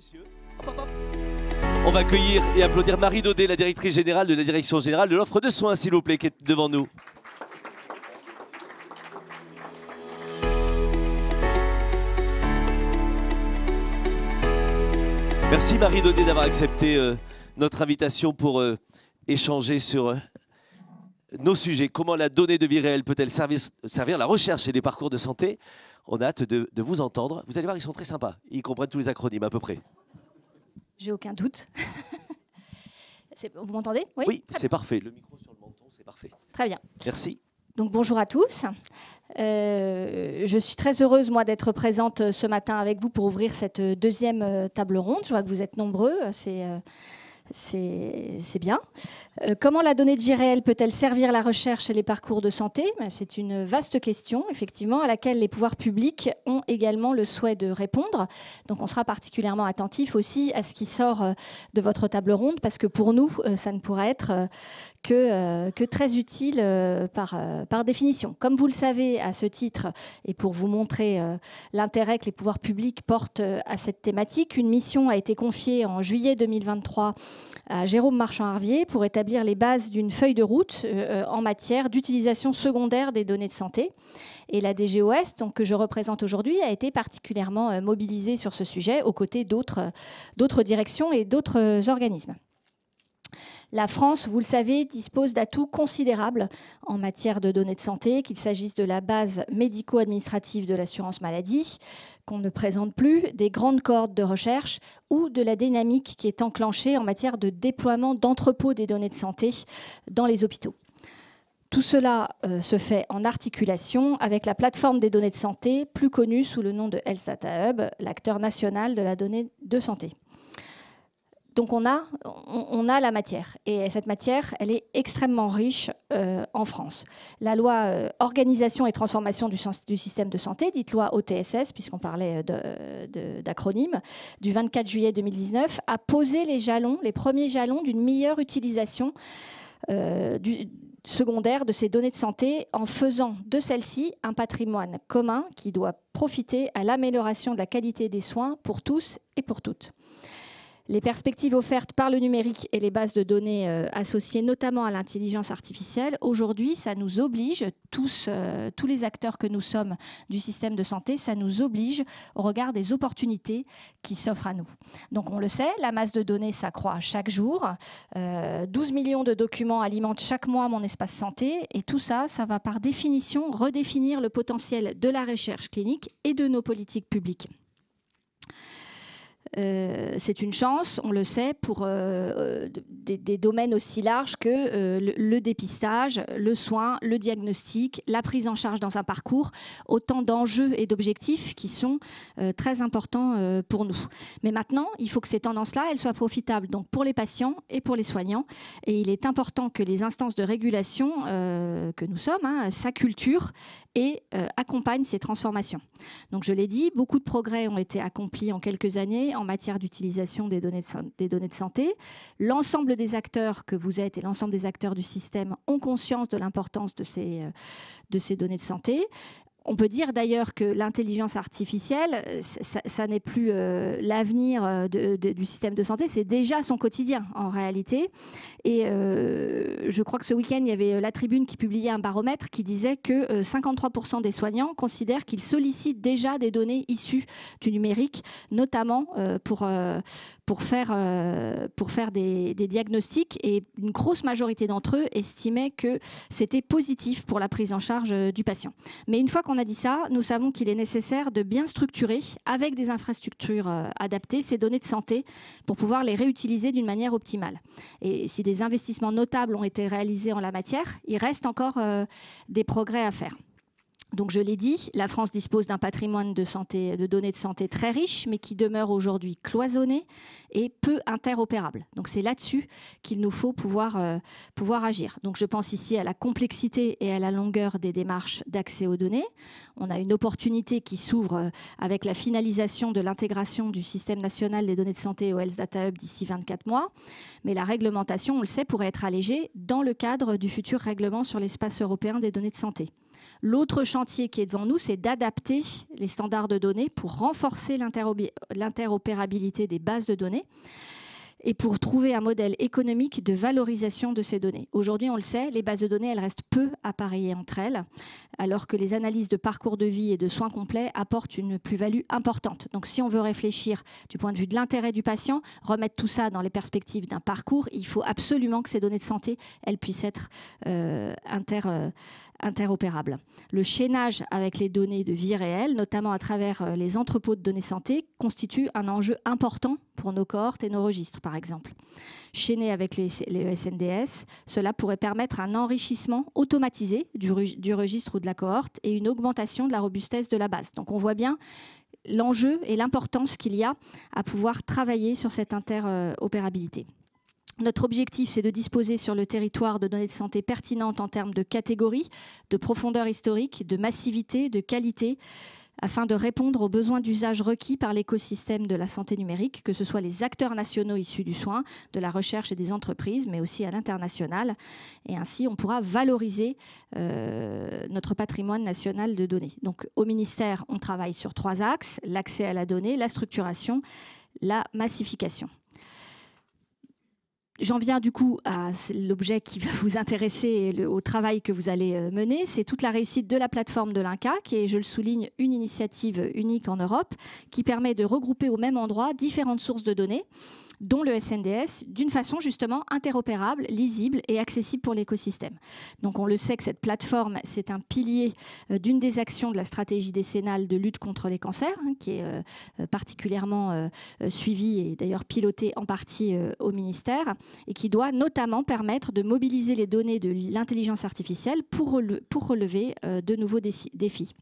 messieurs. Hop, hop, hop. On va accueillir et applaudir Marie Daudet, la directrice générale de la Direction générale de l'offre de soins, s'il vous plaît, qui est devant nous. Merci Marie Daudet d'avoir accepté notre invitation pour échanger sur nos sujets. Comment la donnée de vie réelle peut-elle servir la recherche et les parcours de santé? On a hâte de vous entendre. Vous allez voir, ils sont très sympas. Ils comprennent tous les acronymes à peu près. J'ai aucun doute. Vous m'entendez? Oui, c'est parfait. Le micro sur le menton, c'est parfait. Très bien. Merci. Donc bonjour à tous. Je suis très heureuse, moi, d'être présente ce matin avec vous pour ouvrir cette deuxième table ronde. Je vois que vous êtes nombreux. C'est bien. Comment la donnée de vie réelle peut-elle servir la recherche et les parcours de santé? C'est une vaste question, effectivement, à laquelle les pouvoirs publics ont également le souhait de répondre. Donc on sera particulièrement attentif aussi à ce qui sort de votre table ronde, parce que pour nous, ça ne pourra être que très utile par définition. Comme vous le savez, à ce titre, et pour vous montrer l'intérêt que les pouvoirs publics portent à cette thématique, une mission a été confiée en juillet 2023 à Jérôme Marchand-Harvier pour établir les bases d'une feuille de route en matière d'utilisation secondaire des données de santé. Et la DGOS, donc, que je représente aujourd'hui, a été particulièrement mobilisée sur ce sujet aux côtés d'autres directions et d'autres organismes. La France, vous le savez, dispose d'atouts considérables en matière de données de santé, qu'il s'agisse de la base médico-administrative de l'assurance maladie, qu'on ne présente plus, des grandes cohortes de recherche ou de la dynamique qui est enclenchée en matière de déploiement d'entrepôts des données de santé dans les hôpitaux. Tout cela se fait en articulation avec la plateforme des données de santé, plus connue sous le nom de Health Data Hub, l'acteur national de la donnée de santé. Donc on a la matière, et cette matière, elle est extrêmement riche en France. La loi Organisation et transformation du système de santé, dite loi OTSS, puisqu'on parlait d'acronyme, du 24 juillet 2019, a posé les premiers jalons d'une meilleure utilisation secondaire de ces données de santé, en faisant de celles-ci un patrimoine commun qui doit profiter à l'amélioration de la qualité des soins pour tous et pour toutes. Les perspectives offertes par le numérique et les bases de données associées notamment à l'intelligence artificielle, aujourd'hui, ça nous oblige, tous les acteurs que nous sommes du système de santé, ça nous oblige au regard des opportunités qui s'offrent à nous. Donc on le sait, la masse de données s'accroît chaque jour. 12 millions de documents alimentent chaque mois mon espace santé, et tout ça, ça va par définition redéfinir le potentiel de la recherche clinique et de nos politiques publiques. C'est une chance, on le sait, pour des domaines aussi larges que le dépistage, le soin, le diagnostic, la prise en charge dans un parcours, autant d'enjeux et d'objectifs qui sont très importants pour nous. Mais maintenant, il faut que ces tendances-là, elles soient profitables donc pour les patients et pour les soignants. Et il est important que les instances de régulation que nous sommes s'acculturent et accompagnent ces transformations. Donc je l'ai dit, beaucoup de progrès ont été accomplis en quelques années en matière d'utilisation des données de santé. L'ensemble des acteurs que vous êtes et l'ensemble des acteurs du système ont conscience de l'importance de ces données de santé. On peut dire d'ailleurs que l'intelligence artificielle, ça n'est plus l'avenir du système de santé, c'est déjà son quotidien en réalité. Et je crois que ce week-end, il y avait La Tribune qui publiait un baromètre qui disait que 53% des soignants considèrent qu'ils sollicitent déjà des données issues du numérique, notamment pour faire des diagnostics, et une grosse majorité d'entre eux estimaient que c'était positif pour la prise en charge du patient. Mais une fois qu'on a dit ça, nous savons qu'il est nécessaire de bien structurer, avec des infrastructures adaptées, ces données de santé pour pouvoir les réutiliser d'une manière optimale. Et si des investissements notables ont été réalisés en la matière, il reste encore des progrès à faire. Donc je l'ai dit, la France dispose d'un patrimoine de données de santé très riche, mais qui demeure aujourd'hui cloisonné et peu interopérable. Donc c'est là-dessus qu'il nous faut pouvoir agir. Donc je pense ici à la complexité et à la longueur des démarches d'accès aux données. On a une opportunité qui s'ouvre avec la finalisation de l'intégration du système national des données de santé au Health Data Hub d'ici 24 mois. Mais la réglementation, on le sait, pourrait être allégée dans le cadre du futur règlement sur l'espace européen des données de santé. L'autre chantier qui est devant nous, c'est d'adapter les standards de données pour renforcer l'interopérabilité des bases de données et pour trouver un modèle économique de valorisation de ces données. Aujourd'hui, on le sait, les bases de données, elles restent peu appareillées entre elles, alors que les analyses de parcours de vie et de soins complets apportent une plus-value importante. Donc, si on veut réfléchir du point de vue de l'intérêt du patient, remettre tout ça dans les perspectives d'un parcours, il faut absolument que ces données de santé, elles puissent être interopérables. Le chaînage avec les données de vie réelle, notamment à travers les entrepôts de données santé, constitue un enjeu important pour nos cohortes et nos registres, par exemple. Chaîner avec les SNDS, cela pourrait permettre un enrichissement automatisé du registre ou de la cohorte et une augmentation de la robustesse de la base. Donc on voit bien l'enjeu et l'importance qu'il y a à pouvoir travailler sur cette interopérabilité. Notre objectif, c'est de disposer sur le territoire de données de santé pertinentes en termes de catégorie, de profondeur historique, de massivité, de qualité, afin de répondre aux besoins d'usage requis par l'écosystème de la santé numérique, que ce soit les acteurs nationaux issus du soin, de la recherche et des entreprises, mais aussi à l'international. Et ainsi, on pourra valoriser notre patrimoine national de données. Donc, au ministère, on travaille sur 3 axes: l'accès à la donnée, la structuration, la massification. J'en viens du coup à l'objet qui va vous intéresser et au travail que vous allez mener. C'est toute la réussite de la plateforme de l'INCa, qui est, je le souligne, une initiative unique en Europe, qui permet de regrouper au même endroit différentes sources de données, dont le SNDS, d'une façon justement interopérable, lisible et accessible pour l'écosystème. Donc on le sait que cette plateforme, c'est un pilier d'une des actions de la stratégie décennale de lutte contre les cancers, qui est particulièrement suivie et d'ailleurs pilotée en partie au ministère, et qui doit notamment permettre de mobiliser les données de l'intelligence artificielle pour relever de nouveaux défis.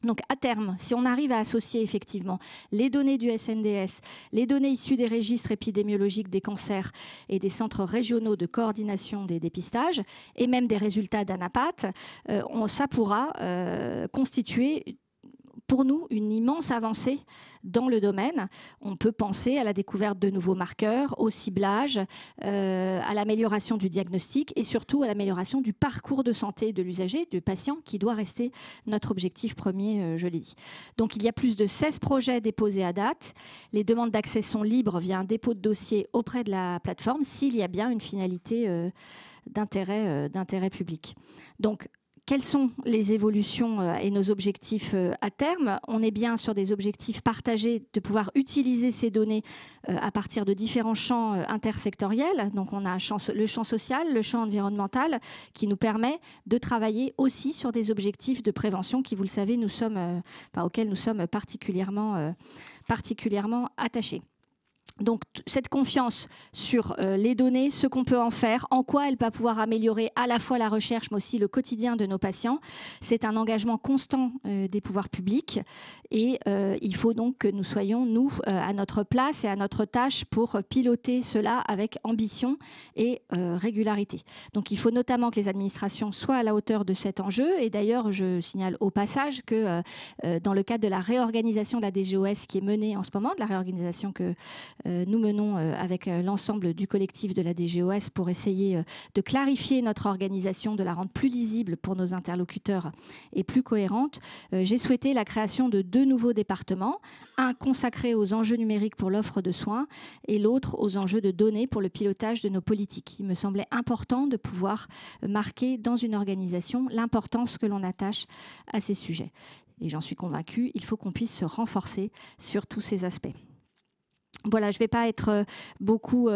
Donc à terme, si on arrive à associer effectivement les données du SNDS, les données issues des registres épidémiologiques des cancers et des centres régionaux de coordination des dépistages, et même des résultats d'ANAPAT, ça pourra constituer pour nous une immense avancée dans le domaine. On peut penser à la découverte de nouveaux marqueurs, au ciblage, à l'amélioration du diagnostic et surtout à l'amélioration du parcours de santé de l'usager, du patient, qui doit rester notre objectif premier, je l'ai dit. Donc il y a plus de 16 projets déposés à date. Les demandes d'accès sont libres via un dépôt de dossier auprès de la plateforme s'il y a bien une finalité d'intérêt public. Donc, quelles sont les évolutions et nos objectifs à terme? On est bien sur des objectifs partagés de pouvoir utiliser ces données à partir de différents champs intersectoriels. Donc on a le champ social, le champ environnemental, qui nous permet de travailler aussi sur des objectifs de prévention qui, vous le savez, auxquels nous sommes particulièrement attachés. Donc cette confiance sur les données, ce qu'on peut en faire, en quoi elle va pouvoir améliorer à la fois la recherche mais aussi le quotidien de nos patients, c'est un engagement constant des pouvoirs publics et il faut donc que nous soyons, nous, à notre place et à notre tâche pour piloter cela avec ambition et régularité. Donc il faut notamment que les administrations soient à la hauteur de cet enjeu et d'ailleurs je signale au passage que dans le cadre de la réorganisation de la DGOS qui est menée en ce moment, de la réorganisation que nous menons avec l'ensemble du collectif de la DGOS pour essayer de clarifier notre organisation, de la rendre plus lisible pour nos interlocuteurs et plus cohérente. J'ai souhaité la création de 2 nouveaux départements, un consacré aux enjeux numériques pour l'offre de soins et l'autre aux enjeux de données pour le pilotage de nos politiques. Il me semblait important de pouvoir marquer dans une organisation l'importance que l'on attache à ces sujets. Et j'en suis convaincue, il faut qu'on puisse se renforcer sur tous ces aspects. Voilà, je ne vais pas être beaucoup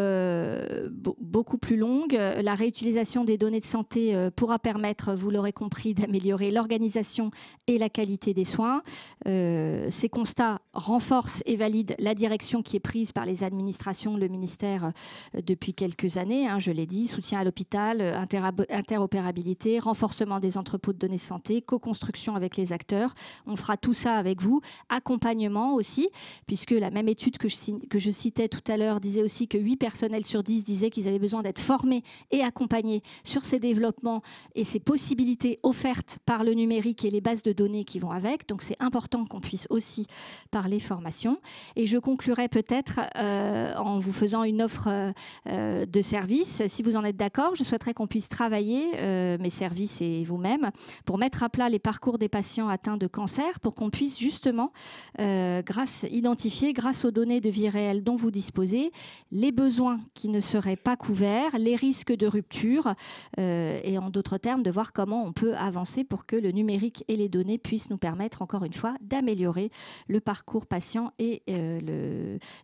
plus longue. La réutilisation des données de santé pourra permettre, vous l'aurez compris, d'améliorer l'organisation et la qualité des soins. Ces constats renforcent et valident la direction qui est prise par les administrations, le ministère, depuis quelques années. Je l'ai dit, soutien à l'hôpital, interopérabilité, renforcement des entrepôts de données de santé, co-construction avec les acteurs. On fera tout ça avec vous. Accompagnement aussi, puisque la même étude que que je citais tout à l'heure disait aussi que 8 personnels sur 10 disaient qu'ils avaient besoin d'être formés et accompagnés sur ces développements et ces possibilités offertes par le numérique et les bases de données qui vont avec. Donc c'est important qu'on puisse aussi parler formation. Et je conclurai peut-être en vous faisant une offre de service. Si vous en êtes d'accord, je souhaiterais qu'on puisse travailler, mes services et vous-même, pour mettre à plat les parcours des patients atteints de cancer, pour qu'on puisse justement identifier, grâce aux données de vie réelle dont vous disposez, les besoins qui ne seraient pas couverts, les risques de rupture, et en d'autres termes, de voir comment on peut avancer pour que le numérique et les données puissent nous permettre, encore une fois, d'améliorer le parcours patient et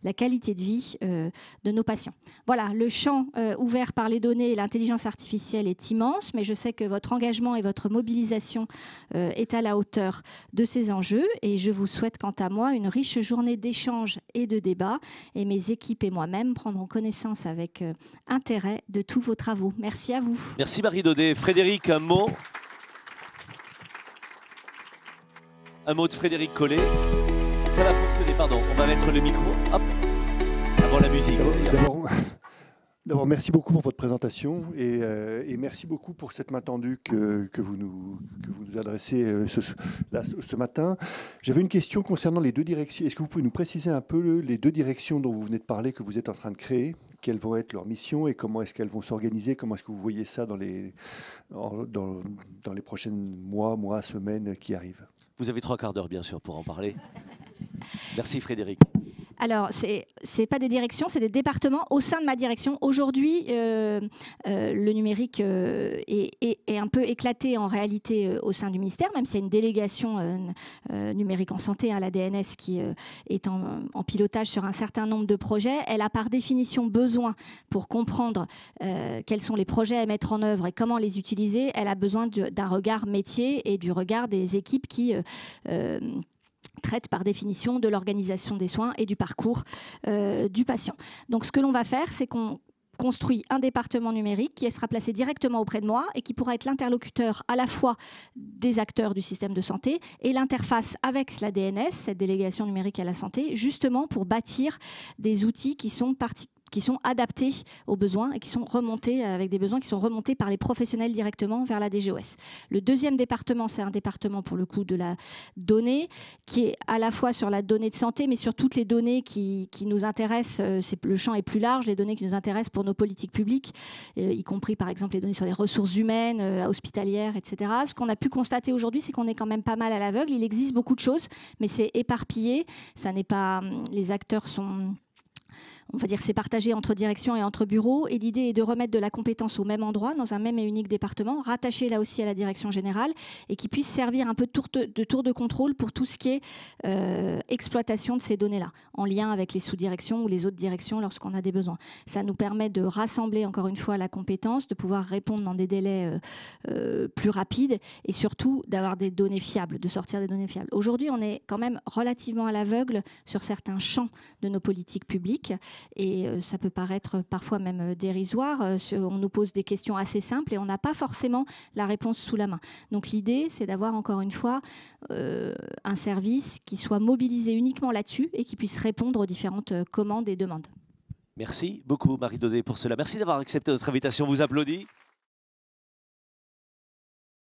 la qualité de vie de nos patients. Voilà, le champ ouvert par les données et l'intelligence artificielle est immense, mais je sais que votre engagement et votre mobilisation est à la hauteur de ces enjeux, et je vous souhaite quant à moi une riche journée d'échanges et de débats, et mes équipes et moi-même prendrons connaissance avec intérêt de tous vos travaux. Merci à vous. Merci Marie Daudet. Frédéric, un mot? Un mot de Frédéric Collet. Ça va fonctionner, pardon. On va mettre le micro. Hop. Avant la musique. D'abord, merci beaucoup pour votre présentation et merci beaucoup pour cette main tendue que vous nous adressez ce matin. J'avais une question concernant les deux directions. Est-ce que vous pouvez nous préciser un peu les deux directions dont vous venez de parler, que vous êtes en train de créer? Quelles vont être leurs missions et comment est-ce qu'elles vont s'organiser? Comment est-ce que vous voyez ça dans les prochains mois, semaines qui arrivent? Vous avez 3 quarts d'heure, bien sûr, pour en parler. Merci Frédéric. Alors, ce n'est pas des directions, c'est des départements au sein de ma direction. Aujourd'hui, le numérique est un peu éclaté en réalité au sein du ministère, même s'il y a une délégation numérique en santé, la DNS, qui est en pilotage sur un certain nombre de projets. Elle a par définition besoin, pour comprendre quels sont les projets à mettre en œuvre et comment les utiliser, elle a besoin d'un regard métier et du regard des équipes qui traite par définition de l'organisation des soins et du parcours du patient. Donc ce que l'on va faire, c'est qu'on construit un département numérique qui sera placé directement auprès de moi et qui pourra être l'interlocuteur à la fois des acteurs du système de santé et l'interface avec la DNS, cette délégation numérique à la santé, justement pour bâtir des outils qui sont adaptés aux besoins et qui sont remontés avec des besoins qui sont remontés par les professionnels directement vers la DGOS. Le deuxième département, c'est un département pour le coup de la donnée qui est à la fois sur la donnée de santé mais sur toutes les données qui nous intéressent. Le champ est plus large, les données qui nous intéressent pour nos politiques publiques, y compris par exemple les données sur les ressources humaines, hospitalières, etc. Ce qu'on a pu constater aujourd'hui, c'est qu'on est quand même pas mal à l'aveugle. Il existe beaucoup de choses, mais c'est éparpillé. Ça n'est pas, les acteurs sont... On va dire c'est partagé entre directions et entre bureaux. Et l'idée est de remettre de la compétence au même endroit, dans un même et unique département, rattaché là aussi à la direction générale, et qui puisse servir un peu de tour de contrôle pour tout ce qui est exploitation de ces données-là, en lien avec les sous-directions ou les autres directions lorsqu'on a des besoins. Ça nous permet de rassembler encore une fois la compétence, de pouvoir répondre dans des délais plus rapides et surtout d'avoir des données fiables, de sortir des données fiables. Aujourd'hui, on est quand même relativement à l'aveugle sur certains champs de nos politiques publiques. Et ça peut paraître parfois même dérisoire. On nous pose des questions assez simples et on n'a pas forcément la réponse sous la main. Donc l'idée, c'est d'avoir encore une fois un service qui soit mobilisé uniquement là-dessus et qui puisse répondre aux différentes commandes et demandes. Merci beaucoup Marie Daudet pour cela. Merci d'avoir accepté notre invitation. On vous applaudit.